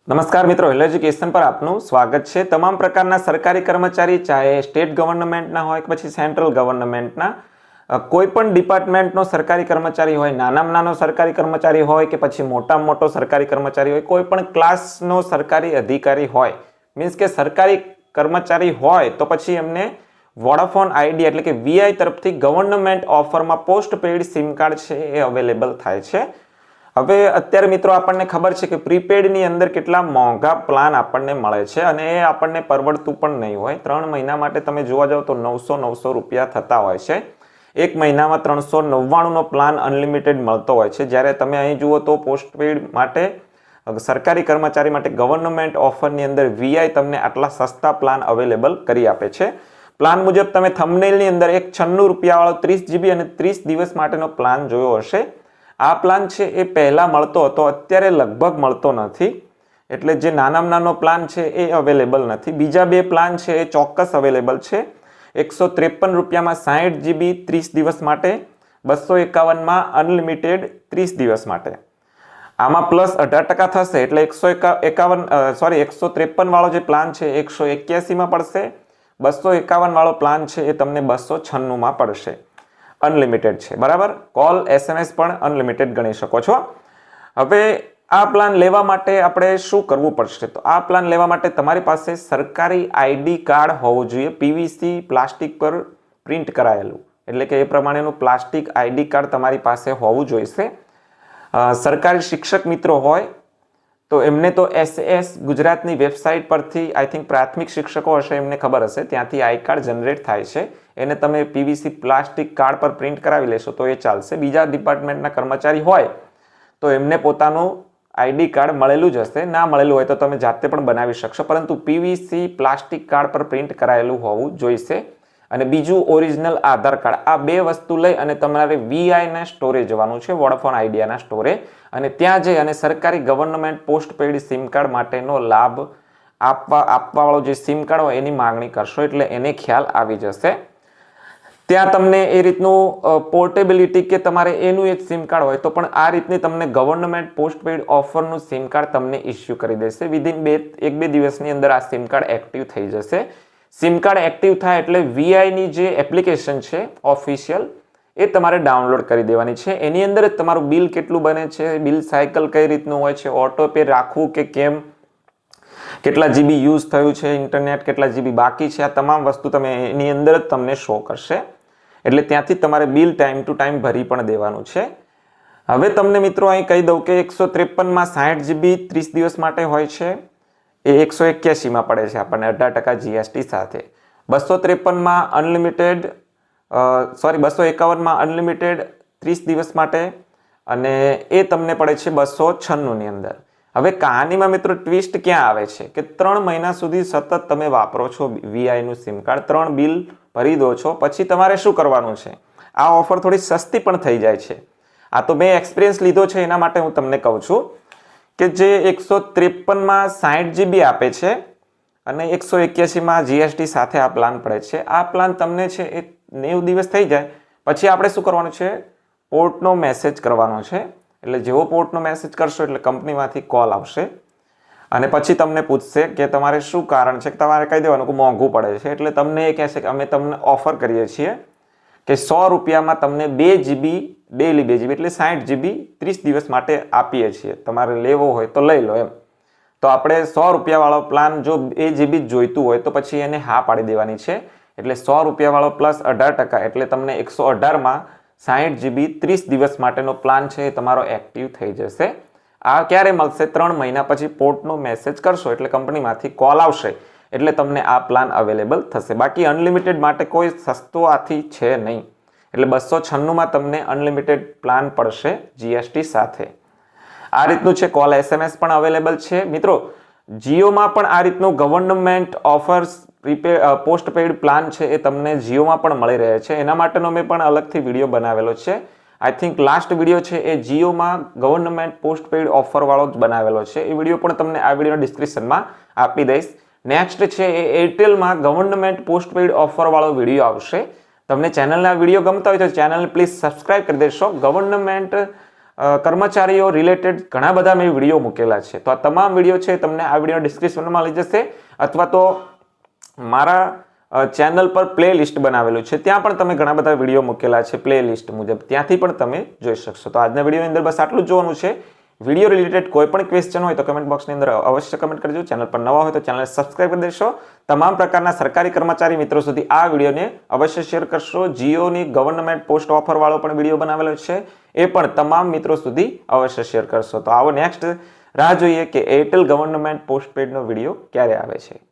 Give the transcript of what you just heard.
નમસ્કાર મિત્રો, hello education પર આપનું સ્વાગત છે। તમામ પ્રકારના સરકારી કર્મચારી, ચાહે સ્ટેટ ગવર્નમેન્ટના હોય કે પછી સેન્ટ્રલ ગવર્નમેન્ટના, કોઈ પણ ડિપાર્ટમેન્ટનો સરકારી કર્મચારી હોય, નાનામાં નાનો સરકારી કર્મચારી હોય કે પછી મોટામાં મોટો સરકારી કર્મચારી હોય, કોઈ પણ ક્લાસનો સરકારી અધિકારી હોય, મીન્સ કે સરકારી કર્મચારી હોય તો પછી એમને વોડાફોન આઈડિયા એટલે કે વીઆઈ તરફથી ગવર્નમેન્ટ ઓફરમાં પોસ્ટ પેઇડ સિમ કાર્ડ છે એ અવેલેબલ થાય છે। હવે અત્યારે મિત્રો આપણને ખબર છે કે પ્રીપેડની અંદર કેટલા મોંઘા પ્લાન આપણને મળે છે અને એ આપણને પરવડતું પણ નહીં હોય। 3 મહિના માટે તમે જોવા જાવ તો 900 રૂપિયા થતા હોય છે। એક મહિનામાં 399નો પ્લાન અનલિમિટેડ મળતો હોય છે, જ્યારે તમે અહીં જુઓ તો પોસ્ટપેડ માટે સરકારી કર્મચારી માટે ગવર્નમેન્ટ ઓફરની અંદર વીઆઈ તમને આટલા સસ્તા પ્લાન અવેલેબલ કરી આપે છે। પ્લાન મુજબ તમે થંબનેલની અંદર એક 96 રૂપિયાવાળો 30 GB અને 30 દિવસ માટેનો પ્લાન જોયો હશે। આ પ્લાન છે એ પહેલા મળતો હતો, અત્યારે લગભગ મળતો નથી, એટલે જે નાનામાં નાનો પ્લાન છે એ અવેલેબલ નથી। બીજા બે પ્લાન છે એ ચોક્કસ અવેલેબલ છે। 153 રૂપિયામાં 60 GB 30 દિવસ માટે, 251માં અનલિમિટેડ 30 દિવસ માટે। આમાં પ્લસ 18% થશે એટલે 153 વાળો જે પ્લાન છે 181માં પડશે, 251 વાળો પ્લાન છે એ તમને 296માં પડશે। અનલિમિટેડ છે, બરાબર। કોલ SMS પણ અનલિમિટેડ ગણી શકો છો। હવે આ પ્લાન લેવા માટે આપણે શું કરવું પડશે? તો આ પ્લાન લેવા માટે તમારી પાસે સરકારી આઈડી કાર્ડ હોવું જોઈએ, પીવીસી પ્લાસ્ટિક પર પ્રિન્ટ કરાયેલું, એટલે કે એ પ્રમાણેનું પ્લાસ્ટિક આઈડી કાર્ડ તમારી પાસે હોવું જોઈશે। સરકારી શિક્ષક મિત્રો હોય તો એમને તો SS ગુજરાતની વેબસાઇટ પરથી આઈ થિંક પ્રાથમિક શિક્ષકો હશે, એમને ખબર હશે, ત્યાંથી આઈ કાર્ડ જનરેટ થાય છે, એને તમે પીવીસી પ્લાસ્ટિક કાર્ડ પર પ્રિન્ટ કરાવી લેશો તો એ ચાલશે। બીજા ડિપાર્ટમેન્ટના કર્મચારી હોય તો એમને પોતાનું આઈડી કાર્ડ મળેલું જ હશે, ના મળેલું હોય તો તમે જાતે પણ બનાવી શકશો, પરંતુ પીવીસી પ્લાસ્ટિક કાર્ડ પર પ્રિન્ટ કરાયેલું હોવું જોઈશે। અને બીજું ઓરિજિનલ આધાર કાર્ડ, આ બે વસ્તુ લઈ અને તમારે વીઆઈના સ્ટોરે જવાનું છે, વોડાફોન આઈડિયાના સ્ટોરે, અને ત્યાં જઈ અને સરકારી government post paid sim card માટેનો લાભ આપવાવાળો જે સિમ કાર્ડ હોય એની માંગણી કરશો એટલે એને ખ્યાલ આવી જશે। ત્યાં તમને એ રીતનું પોર્ટેબિલિટી કે તમારે એનું એક સિમ કાર્ડ હોય તો પણ આ રીતની તમને ગવર્નમેન્ટ પોસ્ટપેઇડ ઓફરનું સિમ કાર્ડ તમને ઇસ્યુ કરી દેશે। વિધિન 1-2 દિવસની અંદર આ સિમ કાર્ડ એક્ટિવ થઈ જશે। સિમ કાર્ડ એક્ટિવ થાય એટલે વીઆઈની જે એપ્લિકેશન છે ઓફિશિયલ, એ તમારે ડાઉનલોડ કરી દેવાની છે। એની અંદર જ તમારું બિલ કેટલું બને છે, બિલ સાયકલ કઈ રીતનું હોય છે, ઓટો પે રાખવું કે કેમ, કેટલા જીબી યુઝ થયું છે ઇન્ટરનેટ, કેટલા જીબી બાકી છે, આ તમામ વસ્તુ તમે એની અંદર જ તમને શો કરશે, એટલે ત્યાંથી તમારે બિલ ટાઈમ ટુ ટાઈમ ભરી પણ દેવાનું છે। હવે તમને મિત્રો અહીં કહી દઉં કે 153માં 60 GB 30 દિવસ માટે હોય છે, એ 181માં પડે છે આપણને 18% GST સાથે। 253માં અનલિમિટેડ 251માં અનલિમિટેડ 30 દિવસ માટે અને એ તમને પડે છે 296ની અંદર। હવે કહાનીમાં મિત્રો ટ્વિસ્ટ ક્યાં આવે છે કે 3 મહિના સુધી સતત તમે વાપરો છો વીઆઈનું સિમ કાર્ડ, 3 બિલ ભરી દો છો, પછી તમારે શું કરવાનું છે? આ ઓફર થોડી સસ્તી પણ થઈ જાય છે। આ તો મેં એક્સપિરિયન્સ લીધો છે એના માટે હું તમને કહું છું કે જે 153માં 60 GB આપે છે અને 181માં GST સાથે આ પ્લાન પડે છે, આ પ્લાન તમને છે એ 90 દિવસ થઈ જાય પછી આપણે શું કરવાનું છે? પોર્ટનો મેસેજ કરવાનો છે। એટલે જેવો પોર્ટનો મેસેજ કરશો એટલે કંપનીમાંથી કોલ આવશે અને પછી તમને પૂછશે કે તમારે શું કારણ છે, કે તમારે કહી દેવાનું કે મોંઘું પડે છે, એટલે તમને એ કહેશે કે અમે તમને ઓફર કરીએ છીએ કે 100 રૂપિયામાં તમને 2 GB ડેલી 2 GB એટલે 60 GB 30 દિવસ માટે આપીએ છીએ, તમારે લેવો હોય તો લઈ લો એમ। તો આપણે 100 રૂપિયાવાળો પ્લાન જો 2 GB જોઈતું હોય તો પછી એને હા પાડી દેવાની છે, એટલે 100 રૂપિયાવાળો પ્લસ 18% એટલે તમને 118માં 60 GB 30 દિવસ માટેનો પ્લાન છે એ તમારો એક્ટિવ થઈ જશે। આ ક્યારે મળશે? 3 મહિના પછી પોર્ટનો મેસેજ કરશો એટલે કંપનીમાંથી કોલ આવશે એટલે તમને આ પ્લાન અવેલેબલ થશે। બાકી અનલિમિટેડ માટે કોઈ સસ્તો આથી છે નહીં, એટલે 296માં તમને અનલિમિટેડ પ્લાન પડશે GST સાથે। આ રીતનું છે। કોલ SMS પણ અવેલેબલ છે મિત્રો। જીઓમાં પણ આ રીતનું ગવર્નમેન્ટ ઓફર્સ પોસ્ટપેઇડ પ્લાન છે એ તમને જીઓમાં પણ મળી રહે છે, એના માટેનો મેં પણ અલગથી વિડીયો બનાવેલો છે। આઈ થિંક લાસ્ટ વિડીયો છે એ જીઓમાં ગવર્નમેન્ટ પોસ્ટપેઇડ ઓફરવાળો જ બનાવેલો છે, એ વિડીયો પણ તમને આ વિડીયોના ડિસ્ક્રિપ્શનમાં આપી દઈશ। નેક્સ્ટ છે એ એરટેલમાં ગવર્નમેન્ટ પોસ્ટપેઇડ ઓફરવાળો વિડીયો આવશે। તમને ચેનલના વિડીયો ગમતા હોય તો ચેનલને પ્લીઝ સબસ્ક્રાઇબ કરી દેશો। ગવર્નમેન્ટ કર્મચારીઓ રિલેટેડ ઘણા બધા મેં વિડીયો મૂકેલા છે. તો આ તમામ વિડીયો છે તમને આ વિડીયોના ડિસ્ક્રિપ્શનમાં લઈ જશે, અથવા તો મારા ચેનલ પર પ્લે લિસ્ટ બનાવેલું છે, ત્યાં પણ તમે ઘણા બધા વિડીયો મૂકેલા છે પ્લે લિસ્ટ મુજબ, ત્યાંથી પણ તમે જોઈ શકશો. તો આજના વિડીયોની અંદર બસ આટલું જ જોવાનું છે. વિડીયો રિલેટેડ કોઈ પણ ક્વેશ્ચન હોય તો કમેન્ટ બોક્સની અંદર અવશ્ય કમેન્ટ કરજો. ચેનલ પર નવા હોય તો ચેનલને સબસ્ક્રાઇબ કરી દેશો. તમામ પ્રકારના સરકારી કર્મચારી મિત્રો સુધી આ વિડીયોને અવશ્ય શેર કરશો. જીઓની ગવર્નમેન્ટ પોસ્ટ ઓફર વાળો પણ વિડીયો બનાવેલો છે, એ પણ તમામ મિત્રો સુધી અવશ્ય શેર કરશો. તો આવો નેક્સ્ટ રાહ જોઈએ કે એરટેલ ગવર્નમેન્ટ પોસ્ટપેડનો વિડીયો ક્યારે આવે છે.